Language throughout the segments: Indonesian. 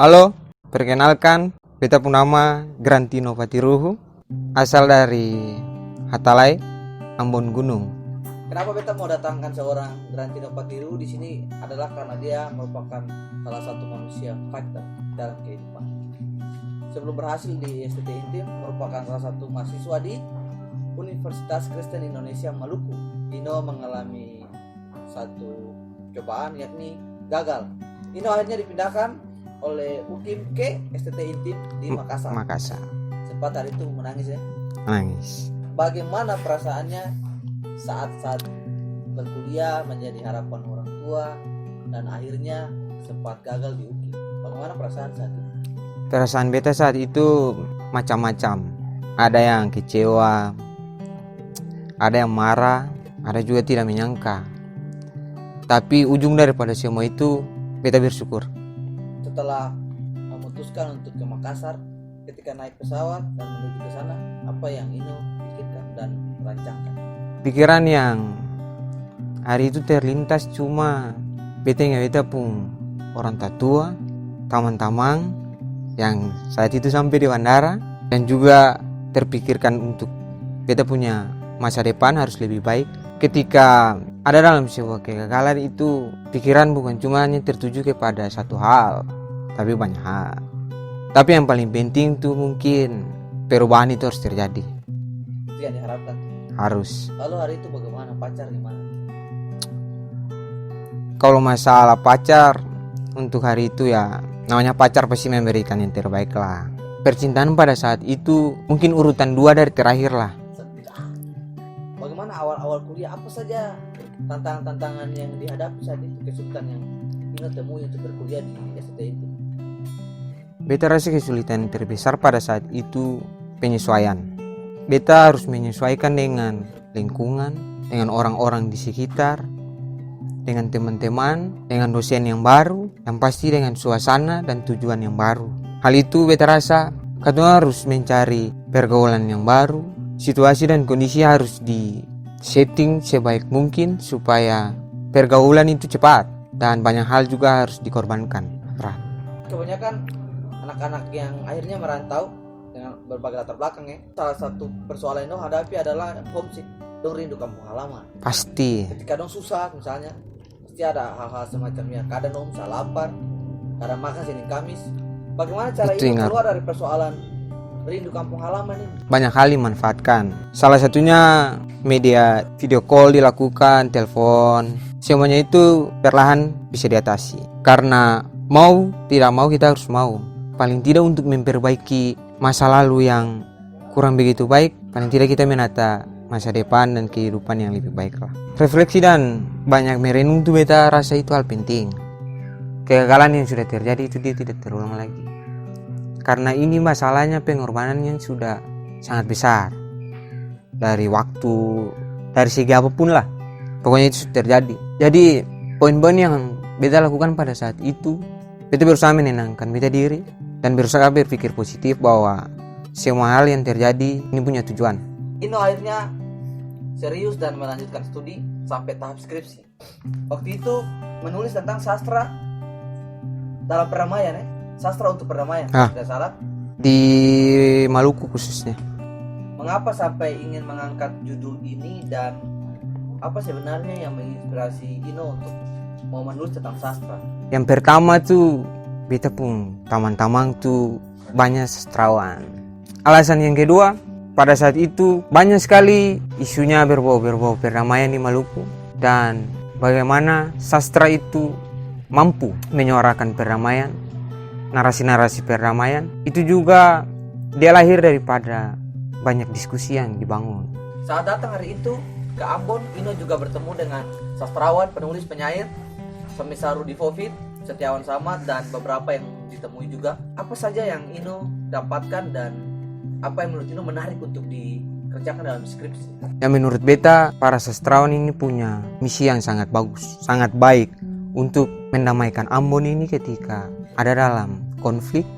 Halo, perkenalkan, beta pun nama Grantino Patiruhu, asal dari Hatalai, Ambon Gunung. Kenapa beta mau datangkan seorang Grantino Patiru di sini adalah karena dia merupakan salah satu manusia fighter dalam kehidupan. Sebelum berhasil di STT Intim, merupakan salah satu mahasiswa di Universitas Kristen Indonesia Maluku. Ino mengalami satu cobaan yakni gagal. Ino akhirnya dipindahkan oleh UKIM ke STT Intim di Makassar. Sempat hari itu menangis ya. Nangis. Bagaimana perasaannya saat berkuliah menjadi harapan orang tua dan akhirnya sempat gagal di UKIM? Bagaimana perasaan saat itu? Perasaan beta saat itu macam-macam. Ada yang kecewa, ada yang marah, ada juga tidak menyangka. Tapi ujung daripada semua itu, beta bersyukur. Setelah memutuskan untuk ke Makassar, ketika naik pesawat dan menuju ke sana, apa yang Ino pikirkan dan rancangkan? Pikiran yang hari itu terlintas cuma beta pun orang tatua, teman-teman yang saat itu sampai di bandara, dan juga terpikirkan untuk beta punya masa depan harus lebih baik. Ketika ada dalam sebuah kegagalan itu, pikiran bukan cuma hanya tertuju kepada satu hal, tapi banyak hal. Tapi yang paling penting tuh mungkin perubahan itu harus terjadi. Itu yang diharapkan. Harus. Lalu hari itu bagaimana? Pacar gimana? Kalau masalah pacar, untuk hari itu ya namanya pacar pasti memberikan yang terbaik lah. Percintaan pada saat itu mungkin urutan 2 dari terakhir lah. Bagaimana awal-awal kuliah? Apa saja tantangan-tantangan yang dihadapi saat itu, kesulitan yang Ino temui untuk berkuliah di STT itu? Beta rasa kesulitan terbesar pada saat itu penyesuaian. Beta harus menyesuaikan dengan lingkungan, dengan orang-orang di sekitar, dengan teman-teman, dengan dosen yang baru, yang pasti dengan suasana dan tujuan yang baru. Hal itu beta rasa kita harus mencari pergaulan yang baru, situasi dan kondisi harus di setting sebaik mungkin supaya pergaulan itu cepat dan banyak hal juga harus dikorbankan. Kebanyakan anak-anak yang akhirnya merantau dengan berbagai latar belakang ya, salah satu persoalan yang dong hadapi adalah homesick, dong rindu kampung halaman. Pasti. Ketika dong susah misalnya, pasti ada hal-hal semacamnya. Kadang dong bisa lapar, kadang makan Senin Kamis. Bagaimana cara ini keluar dari persoalan rindu kampung halaman ini? Banyak hal dimanfaatkan. Salah satunya media video call dilakukan, telepon. Semuanya itu perlahan bisa diatasi. Karena mau tidak mau kita harus mau. Paling tidak untuk memperbaiki masa lalu yang kurang begitu baik, paling tidak kita menata masa depan dan kehidupan yang lebih baik lah. Refleksi dan banyak merenung tuh beta rasa itu hal penting. Kegagalan yang sudah terjadi itu dia tidak terulang lagi. Karena ini masalahnya pengorbanan yang sudah sangat besar. Dari waktu, dari segi apapun lah. Pokoknya itu sudah terjadi. Jadi poin-poin yang beta lakukan pada saat itu, beta berusaha menenangkan beta diri dan berusaha berpikir positif bahwa semua hal yang terjadi ini punya tujuan. Ino akhirnya serius dan melanjutkan studi sampai tahap skripsi. Waktu itu menulis tentang sastra dalam perdamaian ya. Sastra untuk perdamaian, tidak salah. Di Maluku khususnya. Mengapa sampai ingin mengangkat judul ini dan apa sebenarnya yang menginspirasi Ino untuk mau menulis tentang sastra? Yang pertama tuh beta pun teman-teman tuh banyak sastrawan. Alasan yang kedua, pada saat itu banyak sekali isunya berbau perdamaian di Maluku dan bagaimana sastra itu mampu menyuarakan perdamaian, narasi-narasi perdamaian. Itu juga dia lahir daripada banyak diskusi yang dibangun. Saat datang hari itu ke Ambon, Ino juga bertemu dengan sastrawan, penulis, penyair semisal Rudi Fovit, Setiawan Samad, dan beberapa yang ditemui juga. Apa saja yang Ino dapatkan dan apa yang menurut Ino menarik untuk dikerjakan dalam skripsi? Yang menurut beta, para sastrawan ini punya misi yang sangat bagus, sangat baik untuk mendamaikan Ambon ini ketika ada dalam konflik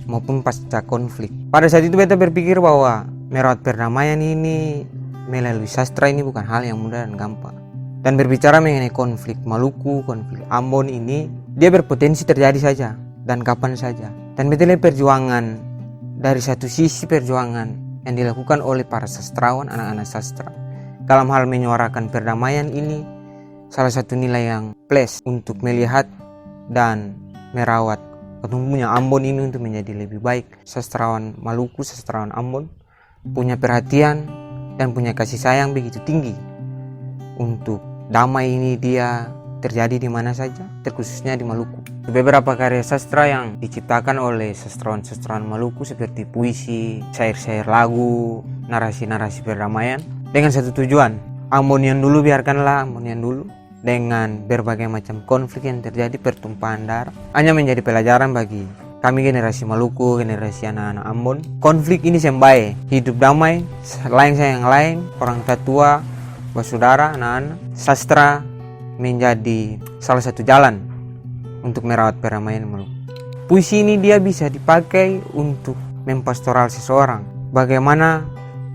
maupun pasca konflik. Pada saat itu beta berpikir bahwa merawat perdamaian ini melalui sastra ini bukan hal yang mudah dan gampang. Dan berbicara mengenai konflik Maluku, konflik Ambon ini, dia berpotensi terjadi saja dan kapan saja. Dan beta lihat perjuangan dari satu sisi, perjuangan yang dilakukan oleh para sastrawan, anak-anak sastra dalam hal menyuarakan perdamaian ini salah satu nilai yang plus untuk melihat dan merawat ketumbuhnya Ambon ini untuk menjadi lebih baik. Sastrawan Maluku, sastrawan Ambon punya perhatian dan punya kasih sayang begitu tinggi untuk damai ini dia terjadi di mana saja, terkhususnya di Maluku. Beberapa karya sastra yang diciptakan oleh sastrawan-sastrawan Maluku seperti puisi, syair-syair lagu, narasi-narasi perdamaian dengan satu tujuan, Ambon yang dulu biarkanlah Ambon yang dulu, dengan berbagai macam konflik yang terjadi, pertumpahan darah, hanya menjadi pelajaran bagi kami generasi Maluku, generasi anak-anak Ambon. Konflik ini sembae, hidup damai, lain sayang lain, orang tua, bersaudara, anak-anak. Sastra menjadi salah satu jalan untuk merawat perdamaian Maluku. Puisi ini dia bisa dipakai untuk mempastoral seseorang. Bagaimana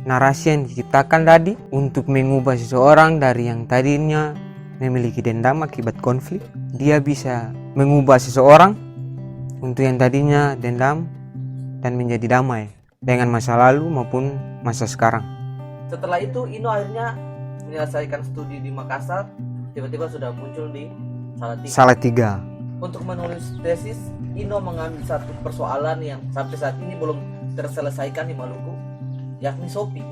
narasi yang diciptakan tadi untuk mengubah seseorang dari yang tadinya memiliki dendam akibat konflik, dia bisa mengubah seseorang untuk yang tadinya dendam dan menjadi damai dengan masa lalu maupun masa sekarang. Setelah itu Ino akhirnya menyelesaikan studi di Makassar, tiba-tiba sudah muncul di Salatiga. Untuk menulis tesis, Ino mengambil satu persoalan yang sampai saat ini belum terselesaikan di Maluku, yakni sopi.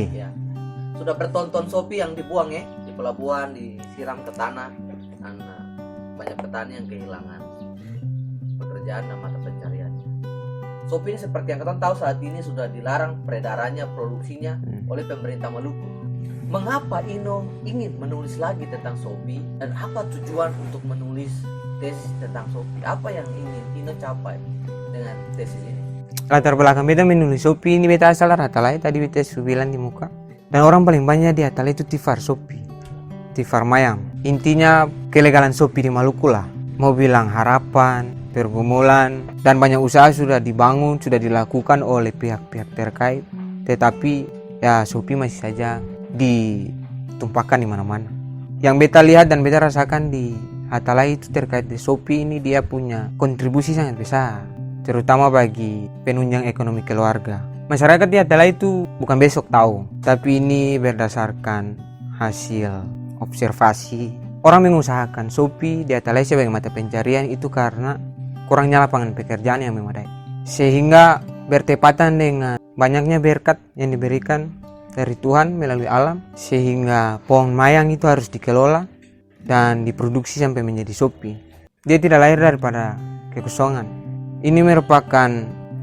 Ya. Sudah bertonton sopi yang dibuang di pelabuhan, disiram ke tanah, dan banyak petani yang kehilangan pekerjaan dan mata pencariannya. Sopi ini seperti yang kita tahu saat ini sudah dilarang peredarannya, produksinya oleh pemerintah Maluku. Mengapa Ino ingin menulis lagi tentang sopi dan apa tujuan untuk menulis tesis tentang sopi? Apa yang ingin Ino capai dengan tesis ini? Latar belakang beta menulis sopi ini, beta asal Hatalai, tadi beta sudah bilang di muka. Dan orang paling banyak di Hatalai itu tifar sopi, tifar mayang. Intinya kelegalan sopi di Maluku lah. Mau bilang harapan, pergumulan, dan banyak usaha sudah dibangun, sudah dilakukan oleh pihak-pihak terkait. Tetapi ya sopi masih saja ditumpahkan di mana-mana. Yang beta lihat dan beta rasakan di Hatalai itu terkait di sopi ini, dia punya kontribusi sangat besar, terutama bagi penunjang ekonomi keluarga. Masyarakat di Hatalai itu bukan besok tahu, tapi ini berdasarkan hasil observasi. Orang mengusahakan sopi di Hatalai sebagai mata pencarian itu karena kurangnya lapangan pekerjaan yang memadai, sehingga bertepatan dengan banyaknya berkat yang diberikan dari Tuhan melalui alam, sehingga pohon mayang itu harus dikelola dan diproduksi sampai menjadi sopi. Dia tidak lahir daripada kekosongan. Ini merupakan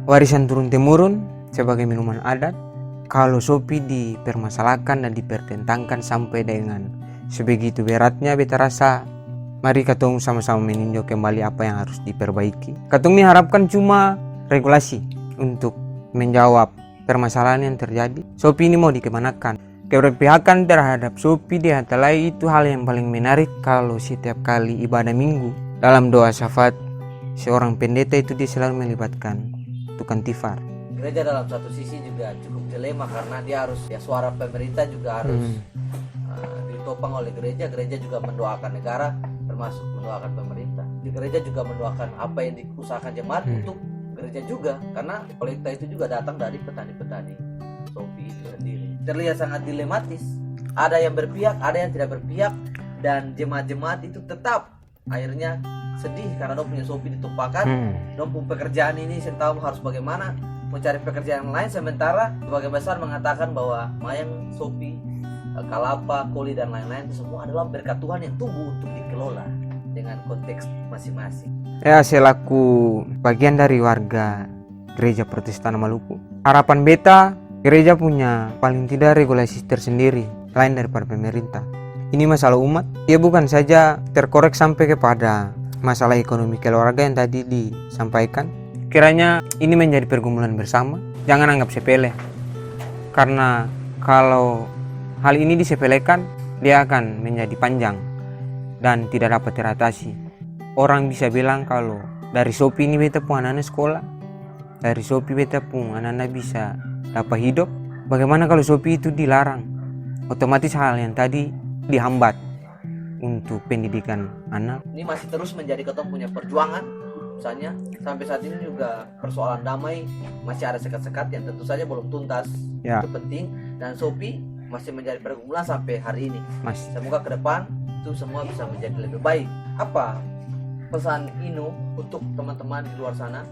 warisan turun-temurun sebagai minuman adat. Kalau sopi dipermasalahkan dan dipertentangkan sampai dengan sebegitu beratnya, beta rasa mari katong sama-sama meninjau kembali apa yang harus diperbaiki. Katong ini harapkan cuma regulasi untuk menjawab permasalahan yang terjadi. Sopi ini mau dikemanakan? Keberpihakan terhadap sopi di Hatalai itu hal yang paling menarik. Kalau setiap kali ibadah minggu dalam doa syafaat, seorang pendeta itu dia selalu melibatkan tukang tifar. Gereja dalam satu sisi juga cukup dilema karena dia harus, ya suara pemerintah juga harus ditopang oleh gereja. Gereja juga mendoakan negara, termasuk mendoakan pemerintah. Di gereja juga mendoakan apa yang diusahakan jemaat untuk gereja juga, karena kolekta itu juga datang dari petani-petani sopi itu sendiri. Terlihat sangat dilematis. Ada yang berpihak, ada yang tidak berpihak, dan jemaat-jemaat itu tetap akhirnya sedih karena dong punya sopi ditumpahkan. Dong punya pekerjaan ini sentahu harus bagaimana mencari pekerjaan lain, sementara sebagian besar mengatakan bahwa mayang, sopi, kalapa, koli dan lain-lain itu semua adalah berkat Tuhan yang tumbuh untuk dikelola dengan konteks masing-masing. Ya, selaku bagian dari warga Gereja Protestan Maluku, harapan beta gereja punya paling tidak regulasi tersendiri lain daripada pemerintah. Ini masalah umat, dia bukan saja terkorek sampai kepada masalah ekonomi keluarga yang tadi disampaikan. Kiranya ini menjadi pergumulan bersama, jangan anggap sepele. Karena kalau hal ini disepelekan, dia akan menjadi panjang dan tidak dapat teratasi. Orang bisa bilang kalau dari sopi ini beta pun anak-anak sekolah, dari sopi beta pun anak-anak bisa dapat hidup. Bagaimana kalau sopi itu dilarang? Otomatis hal yang tadi dihambat untuk pendidikan anak. Ini masih terus menjadi ketemu punya perjuangan keputusannya. Sampai saat ini juga persoalan damai masih ada sekat-sekat yang tentu saja belum tuntas. Ya. Itu penting, dan Shopee masih menjadi pergumulan sampai hari ini. Masih. Semoga ke depan itu semua bisa menjadi lebih baik. Apa pesan Inu untuk teman-teman di luar sana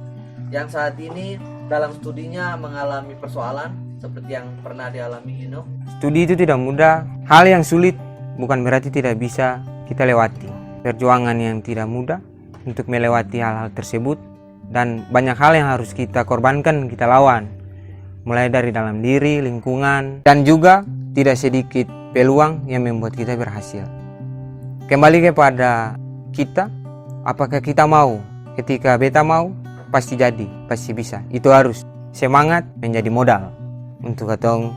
yang saat ini dalam studinya mengalami persoalan seperti yang pernah dialami Inu? Studi itu tidak mudah. Hal yang sulit bukan berarti tidak bisa kita lewati. Perjuangan yang tidak mudah untuk melewati hal-hal tersebut, dan banyak hal yang harus kita korbankan, kita lawan. Mulai dari dalam diri, lingkungan, dan juga tidak sedikit peluang yang membuat kita berhasil. Kembali kepada kita, apakah kita mau? Ketika beta mau, pasti jadi, pasti bisa. Itu harus semangat menjadi modal untuk katong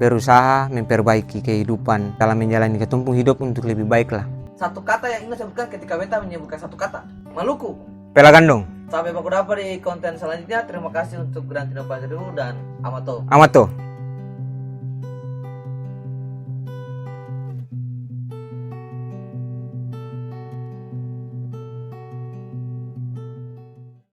berusaha memperbaiki kehidupan dalam menjalani ketumpung hidup untuk lebih baik lah. Satu kata yang ingin sebutkan ketika beta menyebutkan satu kata, Maluku. Pelagandong. Sampai baku dapat di konten selanjutnya. Terima kasih untuk Grantino Padru dan Amato. Amato.